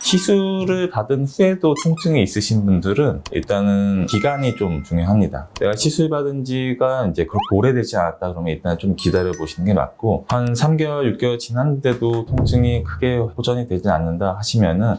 시술을 받은 후에도 통증이 있으신 분들은 일단은 기간이 좀 중요합니다. 내가 시술 받은 지가 이제 그렇게 오래되지 않았다 그러면 일단 좀 기다려 보시는 게 맞고, 한 3개월, 6개월 지났는데도 통증이 크게 호전이 되지 않는다 하시면은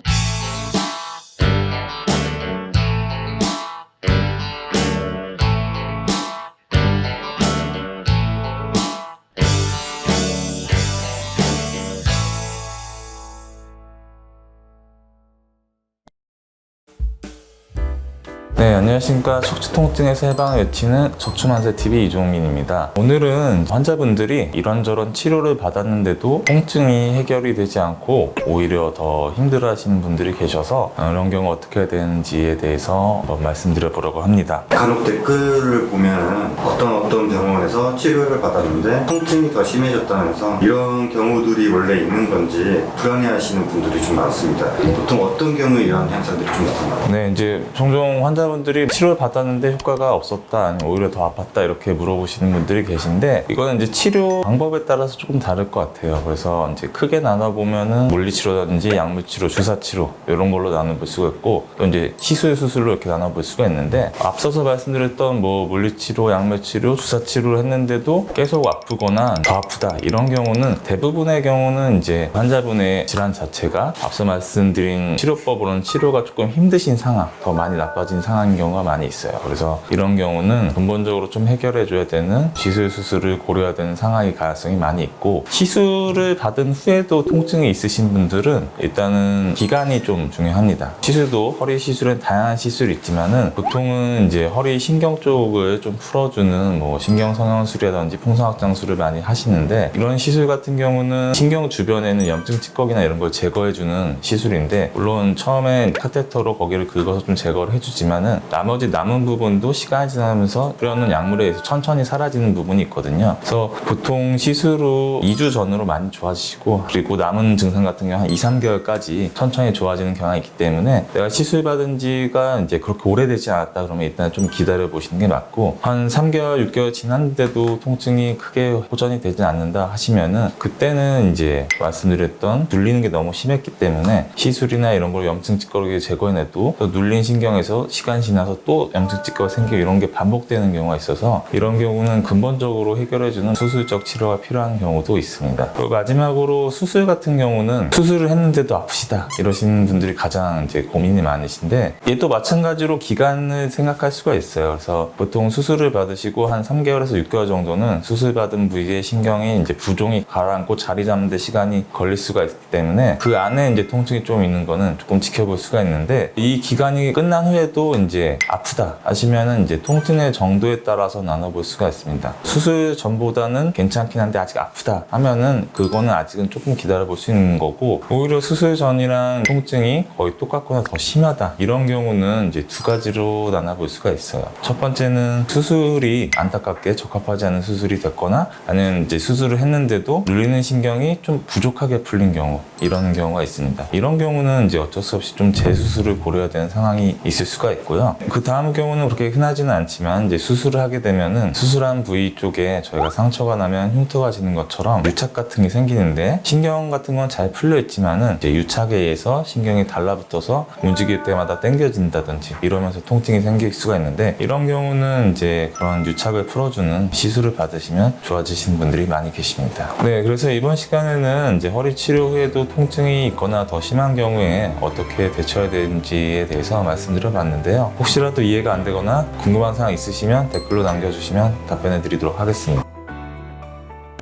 네, 안녕하십니까. 척추 통증에서 해방을 외치는 척추만세TV 이종민입니다. 오늘은 환자분들이 이런저런 치료를 받았는데도 통증이 해결이 되지 않고 오히려 더 힘들어 하시는 분들이 계셔서 이런 경우 어떻게 해야 되는지에 대해서 한번 말씀드려 보려고 합니다. 간혹 댓글을 보면 어떤 병원에서 치료를 받았는데 통증이 더 심해졌다면서 이런 경우들이 원래 있는 건지 불안해하시는 분들이 좀 많습니다. 보통 어떤 경우에 이런 현상들이 좀 나타나요? 네, 이제 종종 환자분들이 치료를 받았는데 효과가 없었다, 아니면 오히려 더 아팠다 이렇게 물어보시는 분들이 계신데, 이거는 이제 치료 방법에 따라서 조금 다를 것 같아요. 그래서 이제 크게 나눠보면은 물리치료라든지 약물치료, 주사치료 이런 걸로 나눠볼 수가 있고, 또 이제 시술로 이렇게 나눠볼 수가 있는데, 앞서서 말씀드렸던 뭐 물리치료, 약물치료, 주사치료를 했는데도 계속 아프거나 더 아프다 이런 경우는 대부분의 경우는 이제 환자분의 질환 자체가 앞서 말씀드린 치료법으로는 치료가 조금 힘드신 상황, 더 많이 나빠진 상황인 경우가 많이 있어요. 그래서 이런 경우는 근본적으로 좀 해결해줘야 되는 수술을 고려해야 되는 상황일 가능성이 많이 있고, 시술을 받은 후에도 통증이 있으신 분들은 일단은 기간이 좀 중요합니다. 시술도 허리 시술은 다양한 시술이 있지만은 보통은 이제 허리 신경 쪽을 좀 풀어주는 뭐 신경성형술이라든지 풍선확장술을 많이 하시는데, 이런 시술 같은 경우는 신경 주변에 있는 염증 찌꺼기나 이런 걸 제거해주는 시술인데, 물론 처음에 카테터로 거기를 긁어서 좀 제거를 해주지만은 나머지 남은 부분도 시간이 지나면서 뿌려놓은 약물에 의해서 천천히 사라지는 부분이 있거든요. 그래서 보통 시술 후 2주 전으로 많이 좋아지시고, 그리고 남은 증상 같은 경우 한 2, 3개월까지 천천히 좋아지는 경향이 있기 때문에, 내가 시술 받은 지가 이제 그렇게 오래되지 않았다 그러면 일단 좀 기다려 보시는 게 맞고, 한 3개월, 6개월 지났는데도 통증이 크게 호전이 되지 않는다 하시면은, 그때는 이제 말씀드렸던 눌리는 게 너무 심했기 때문에 시술이나 이런 걸 염증 찌꺼기 제거해내도 또 눌린 신경에서 시간 지나서 또 염증 찌꺼기가 생기고 이런 게 반복되는 경우가 있어서, 이런 경우는 근본적으로 해결해주는 수술적 치료가 필요한 경우도 있습니다. 그리고 마지막으로 수술 같은 경우는 수술을 했는데도 아프시다 이러시는 분들이 가장 이제 고민이 많으신데, 얘도 마찬가지로 기간을 생각할 수가 있어요. 그래서 보통 수술을 받으시고 한 3개월에서 6개월 정도는 수술 받은 부위의 신경이 이제 부종이 가라앉고 자리 잡는 데 시간이 걸릴 수가 있기 때문에, 그 안에 이제 통증이 좀 있는 거는 조금 지켜볼 수가 있는데, 이 기간이 끝난 후에도 이제 아프다 하시면은 이제 통증의 정도에 따라서 나눠볼 수가 있습니다. 수술 전보다는 괜찮긴 한데 아직 아프다 하면은 그거는 아직은 조금 기다려볼 수 있는 거고, 오히려 수술 전이랑 통증이 거의 똑같거나 더 심하다 이런 경우는 이제 두 가지로 나눠볼 수가 있어요. 첫 번째는 수술이 안타깝게 적합하지 않은 수술이 됐거나, 아니면 이제 수술을 했는데도 눌리는 신경이 좀 부족하게 풀린 경우, 이런 경우가 있습니다. 이런 경우는 이제 어쩔 수 없이 좀 재수술을 고려해야 되는 상황이 있을 수가 있고요. 그 다음 경우는 그렇게 흔하지는 않지만, 이제 수술을 하게 되면은 수술한 부위 쪽에 저희가 상처가 나면 흉터가 지는 것처럼 유착 같은 게 생기는데, 신경 같은 건 잘 풀려 있지만은 이제 유착에 의해서 신경이 달라붙어서 움직일 때마다 당겨진다든지 이러면서 통증이 생길 수가 있는데, 이런 경우는 이제 그런 유착을 풀어주는 시술을 받으시면 좋아지시는 분들이 많이 계십니다. 네, 그래서 이번 시간에는 이제 허리 치료 후에도 통증이 있거나 더 심한 경우에 어떻게 대처해야 되는지에 대해서 말씀드려 봤는데요. 혹시라도 이해가 안 되거나 궁금한 사항 있으시면 댓글로 남겨주시면 답변해 드리도록 하겠습니다.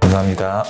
감사합니다.